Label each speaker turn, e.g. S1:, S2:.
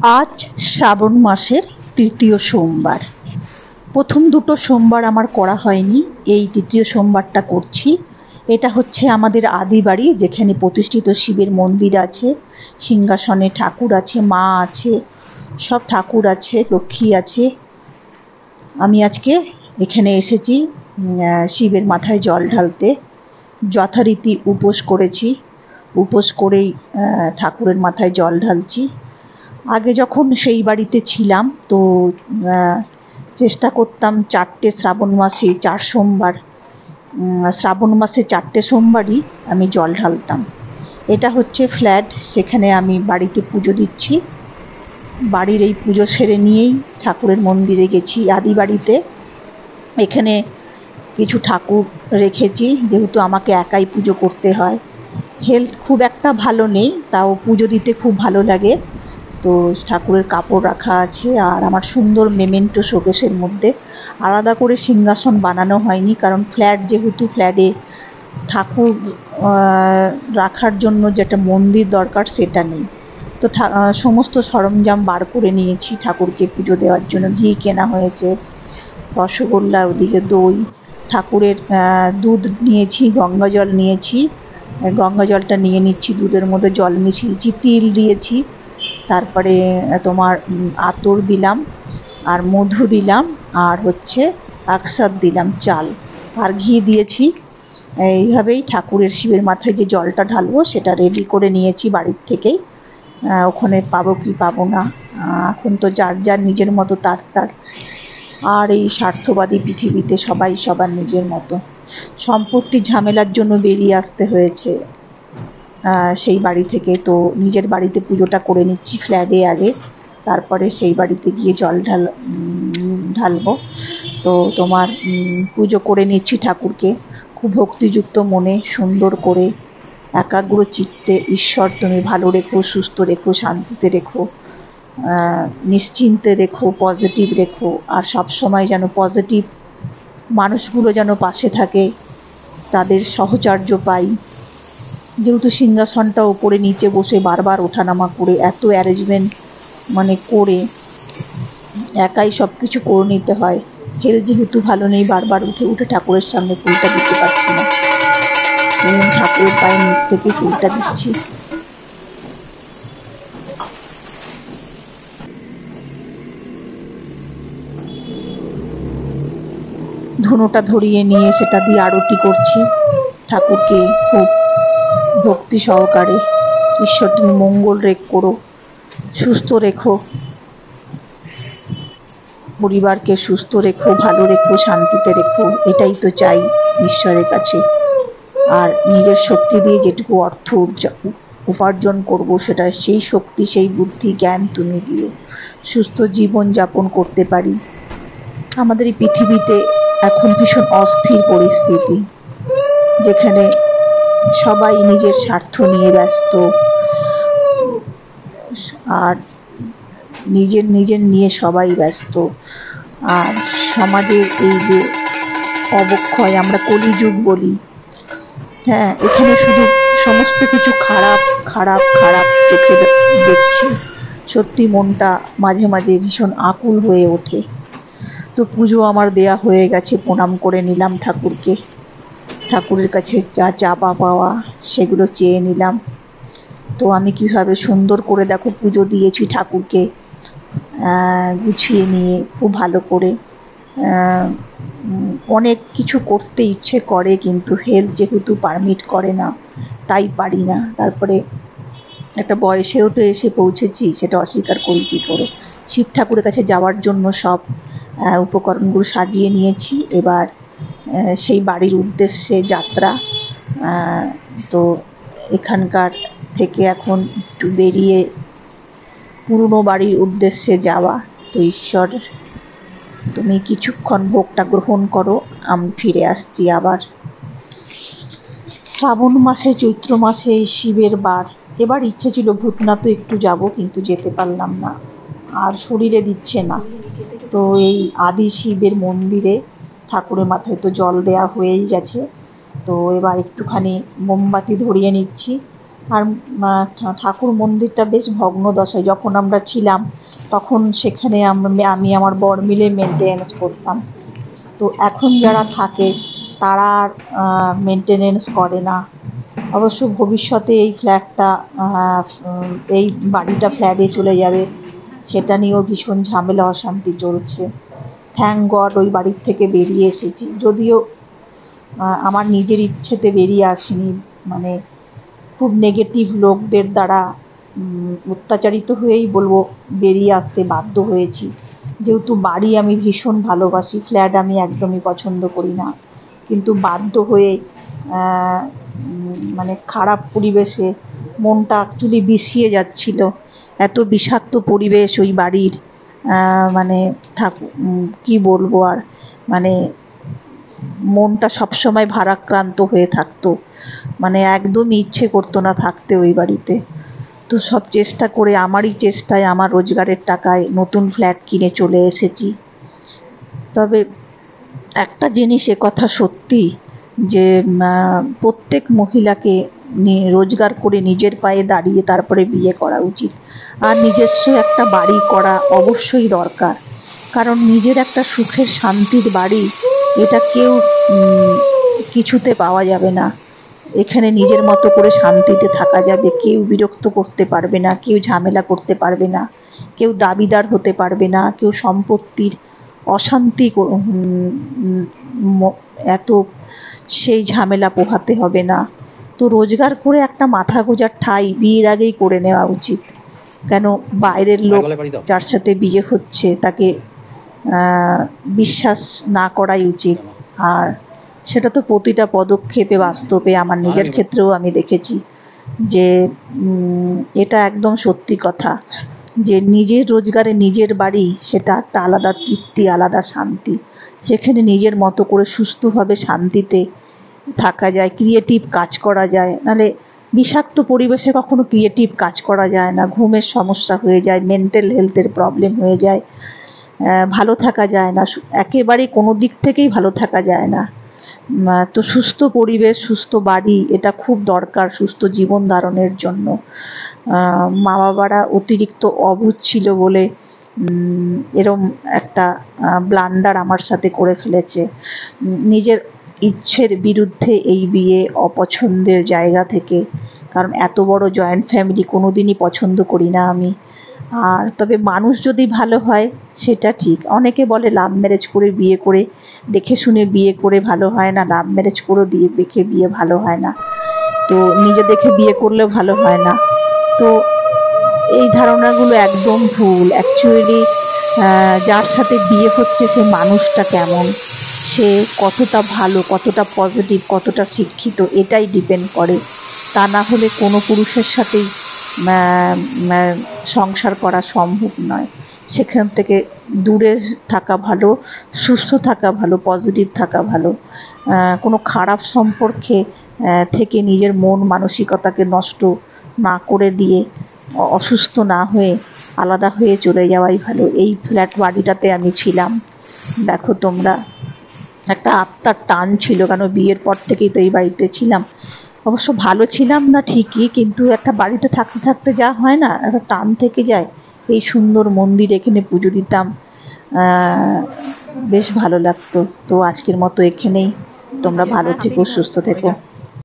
S1: আজ শ্রাবণ মাসের তৃতীয় সোমবার। প্রথম দুটো সোমবার আমার করা হয়নি, এই তৃতীয় সোমবারটা করছি। এটা হচ্ছে আমাদের আদি বাড়ি, যেখানে প্রতিষ্ঠিত শিবের মন্দির আছে, সিংহাসনে ঠাকুর আছে, মা আছে, সব ঠাকুর আছে, লক্ষ্মী আছে। আমি আজকে এখানে এসেছি শিবের মাথায় জল ঢালতে। যথারীতি উপোস করেছি, উপোস করেই ঠাকুরের মাথায় জল ঢালছি। আগে যখন সেই বাড়িতে ছিলাম তো চেষ্টা করতাম 4টে শ্রাবণ মাসে 4 সোমবার, শ্রাবণ মাসে 4টে সোমবারই আমি জল ঢালতাম। এটা হচ্ছে ফ্ল্যাট, সেখানে আমি বাড়িতে পুজো দিচ্ছি। বাড়ির এই পুজো সেরে নিয়েই ঠাকুরের মন্দিরে গেছি আদি বাড়িতে। এখানে কিছু ঠাকুর রেখেছি, যেহেতু আমাকে একাই পুজো করতে হয়। হেলথ খুব একটা ভালো নেই, তাও পুজো দিতে খুব ভালো লাগে। তো ঠাকুরের কাপড় রাখা আছে, আর আমার সুন্দর মেমেন্টো শোকেসের মধ্যে। আলাদা করে সিংহাসন বানানো হয়নি, কারণ ফ্ল্যাট যেহেতু, ফ্ল্যাটে ঠাকুর রাখার জন্য যেটা মন্দির দরকার সেটা নেই। তো সমস্ত সরঞ্জাম বার করে নিয়েছি ঠাকুরকে পুজো দেওয়ার জন্য। ঘি কেনা হয়েছে, রসগোল্লা, ওদিকে দই, ঠাকুরের দুধ নিয়েছি, গঙ্গা জল নিয়েছি। গঙ্গা জলটা নিয়ে নিচ্ছি, দুধের মধ্যে জল মিশিয়েছি, তিল দিয়েছি, তারপরে তোমার আতর দিলাম, আর মধু দিলাম, আর হচ্ছে আকসাদ দিলাম, চাল, আর ঘি দিয়েছি। এইভাবেই ঠাকুরের শিবের মাথায় যে জলটা ঢালবো সেটা রেডি করে নিয়েছি বাড়ির থেকেই। ওখানে পাবো কি পাবো না, এখন তো যার যার নিজের মতো তার। আর এই স্বার্থবাদী পৃথিবীতে সবাই সবার নিজের মতো। সম্পত্তির ঝামেলার জন্য বেরিয়ে আসতে হয়েছে সেই বাড়ি থেকে। তো নিজের বাড়িতে পুজোটা করে নিচ্ছি ফ্ল্যাটে আগে, তারপরে সেই বাড়িতে গিয়ে জল ঢালবো। তো তোমার পুজো করে নিচ্ছি ঠাকুরকে খুব ভক্তিযুক্ত মনে, সুন্দর করে, একাগ্র চিত্তে। ঈশ্বর তুমি ভালো রেখো, সুস্থ রেখো, শান্তিতে রেখো, নিশ্চিন্তে রেখো, পজিটিভ রেখো। আর সব সময় যেন পজিটিভ মানুষগুলো যেন পাশে থাকে, তাদের সহচর্য পাই। যেহেতু সিংহাসনটা ওপরে নিচে বসে বারবার ওঠানামা করে, এত অ্যারেঞ্জমেন্ট মানে করে একাই সব কিছু করে নিতে হয়। হেলথ যেহেতু ভালো নেই, বারবার উঠে উঠে ঠাকুরের সামনে ফুলটা দিতে পারছি না। ঠাকুরের পায়ে নিচ থেকে ফুলটা দিচ্ছি। ধুনোটা ধরিয়ে নিয়ে সেটা দিয়ে আরতি করছি ঠাকুরকে খুব ভক্তি সহকারে। ঈশ্বর তুমি মঙ্গল করো, সুস্থ রেখো, পরিবারকে সুস্থ রেখো, ভালো রেখো, শান্তিতে রেখো, এটাই তো চাই ঈশ্বরের কাছে। আর নিজের শক্তি দিয়ে যেটুকু অর্থ উপার্জন করব, সেটা সেই শক্তি, সেই বুদ্ধি, জ্ঞান তুমি দিও, সুস্থ জীবন যাপন করতে পারি। আমাদের এই পৃথিবীতে এখন ভীষণ অস্থির পরিস্থিতি, যেখানে সবাই নিজের স্বার্থ নিয়ে ব্যস্ত, আর নিজের নিয়ে সবাই ব্যস্ত। আর সমাজের এই যে অবক্ষয়, আমরা কলিযুগ বলি, হ্যাঁ, এখানে শুধু সমস্ত কিছু খারাপ খারাপ খারাপ চোখে দেখছি। সত্যি মনটা মাঝে মাঝে ভীষণ আকুল হয়ে ওঠে। তো পুজো আমার দেয়া হয়ে গেছে, প্রণাম করে নিলাম ঠাকুরকে। ঠাকুরের কাছে যা চাপা পাওয়া সেগুলো চেয়ে নিলাম। তো আমি কিভাবে সুন্দর করে দেখো পুজো দিয়েছি ঠাকুরকে, গুছিয়ে নিয়ে খুব ভালো করে। অনেক কিছু করতে ইচ্ছে করে, কিন্তু হেলথ যেহেতু পারমিট করে না, তাই পারি না। তারপরে একটা বয়সেও তো এসে পৌঁছেছি, সেটা অস্বীকার করি কী করে। শিব ঠাকুরের কাছে যাওয়ার জন্য সব উপকরণগুলো সাজিয়ে নিয়েছি, এবার সেই বাড়ির উদ্দেশ্যে যাত্রা। তো এখানকার থেকে এখন একটু বেরিয়ে পুরনো বাড়ির উদ্দেশ্যে যাওয়া। তো ঈশ্বর তুমি কিছুক্ষণ ভোগটা গ্রহণ করো, আমি ফিরে আসছি আবার। শ্রাবণ মাসে, চৈত্র মাসে এই শিবের বার। এবার ইচ্ছে ছিল ভূতনাথে একটু যাব, কিন্তু যেতে পারলাম না, আর শরীরে দিচ্ছে না। তো এই আদি শিবের মন্দিরে ঠাকুরের মাথায় তো জল দেয়া হয়েই গেছে। তো এবার একটুখানি মোমবাতি ধরিয়ে নিচ্ছি, আর ঠাকুর মন্দিরটা বেশ ভগ্ন দশায়। যখন আমরা ছিলাম তখন সেখানে আমি আমার বর মিলে মেনটেনেন্স করতাম। তো এখন যারা থাকে তারা আর মেনটেনেন্স করে না। অবশ্য ভবিষ্যতে এই ফ্ল্যাটটা এই বাড়িটা ফ্ল্যাটে চলে যাবে, সেটা নিয়েও ভীষণ ঝামেলা অশান্তি চলছে। থ্যাঙ্ক গড ওই বাড়ির থেকে বেরিয়ে এসেছি, যদিও আমার নিজের ইচ্ছেতে বেরিয়ে আসিনি, মানে খুব নেগেটিভ লোকদের দ্বারা অত্যাচারিত হয়েই বলবো বেরিয়ে আসতে বাধ্য হয়েছি। যেহেতু বাড়ি আমি ভীষণ ভালোবাসি, ফ্ল্যাট আমি একদমই পছন্দ করি না, কিন্তু বাধ্য হয়ে মানে খারাপ পরিবেশে মনটা অ্যাকচুয়ালি বিষিয়ে যাচ্ছিল। এত বিষাক্ত পরিবেশ ওই বাড়ির, মানে কি বলবো আর, মানে মনটা সবসময় ভারাক্রান্ত হয়ে থাকতো, মানে একদমই ইচ্ছে করতো না থাকতে ওই বাড়িতে। তো সব চেষ্টা করে আমারই চেষ্টায় আমার রোজগারের টাকায় নতুন ফ্ল্যাট কিনে চলে এসেছি। তবে একটা জিনিস কথা সত্যি যে প্রত্যেক মহিলাকে রোজগার করে নিজের পায়ে দাঁড়িয়ে তারপরে বিয়ে করা উচিত, আর নিজস্ব একটা বাড়ি করা অবশ্যই দরকার। কারণ নিজের একটা সুখের শান্তির বাড়ি, এটা কেউ কিছুতে পাওয়া যাবে না। এখানে নিজের মতো করে শান্তিতে থাকা যাবে, কেউ বিরক্ত করতে পারবে না, কেউ ঝামেলা করতে পারবে না, কেউ দাবিদার হতে পারবে না, কেউ সম্পত্তির অশান্তি এত সেই ঝামেলা পোহাতে হবে না। তো রোজগার করে একটা মাথা গোঁজার ঠাঁই বিয়ের আগেই করে নেওয়া উচিত। কেন বাইরের লোক যার সাথে বিয়ে হচ্ছে তাকে বিশ্বাস না করাই উচিত। আর সেটা তো প্রতিটা পদক্ষেপে বাস্তবে আমার নিজের ক্ষেত্রেও আমি দেখেছি যে এটা একদম সত্যি কথা, যে নিজের রোজগারে নিজের বাড়ি সেটা একটা আলাদা তৃপ্তি, আলাদা শান্তি। সেখানে নিজের মতো করে সুস্থভাবে শান্তিতে থাকা যায়, ক্রিয়েটিভ কাজ করা যায়। নাহলে বিষাক্ত পরিবেশে কখনো ক্রিয়েটিভ কাজ করা যায় না, ঘুমের সমস্যা হয়ে যায়, মেন্টাল হেলথের প্রবলেম হয়ে যায়, ভালো থাকা যায় না, একেবারে কোনো দিক থেকেই ভালো থাকা যায় না। তো সুস্থ পরিবেশ, সুস্থ বাড়ি এটা খুব দরকার সুস্থ জীবন ধারণের জন্য। মা বাবারা অতিরিক্ত অবুঝ ছিল বলে এরম একটা ব্লান্ডার আমার সাথে করে ফেলেছে। নিজের ইচ্ছের বিরুদ্ধে এই বিয়ে, অপছন্দের জায়গা থেকে। কারণ এত বড় জয়েন্ট ফ্যামিলি কোনো দিনই পছন্দ করি না আমি। আর তবে মানুষ যদি ভালো হয় সেটা ঠিক। অনেকে বলে লাভ ম্যারেজ করে বিয়ে করে, দেখে শুনে বিয়ে করে ভালো হয় না, লাভ ম্যারেজ করেও দেখে বিয়ে ভালো হয় না, তো নিজে দেখে বিয়ে করলেও ভালো হয় না। তো এই ধারণাগুলো একদম ভুল। অ্যাকচুয়ালি যার সাথে বিয়ে হচ্ছে সে মানুষটা কেমন, সে কতটা ভালো, কতটা পজিটিভ, কতটা শিক্ষিত, এটাই ডিপেন্ড করে। তা না হলে কোনো পুরুষের সাথেই সংসার করা সম্ভব নয়। সেখান থেকে দূরে থাকা ভালো, সুস্থ থাকা ভালো, পজিটিভ থাকা ভালো। কোনো খারাপ সম্পর্কে থেকে নিজের মন মানসিকতাকে নষ্ট না করে দিয়ে, অসুস্থ না হয়ে আলাদা হয়ে চলে যাওয়াই ভালো। এই ফ্ল্যাট বাড়িটাতে আমি ছিলাম, দেখো তোমরা, একটা আত্মার টান ছিল, কেন বিয়ের পর থেকেই তো এই বাড়িতে ছিলাম। অবশ্য ভালো ছিলাম না ঠিকই, কিন্তু একটা বাড়িতে থাকতে থাকতে যা হয় না, একটা টান থেকে যায়। এই সুন্দর মন্দির, এখানে পুজো দিতাম, বেশ ভালো লাগতো। তো আজকের মতো এখানেই, তোমরা ভালো থেকো, সুস্থ থেকো।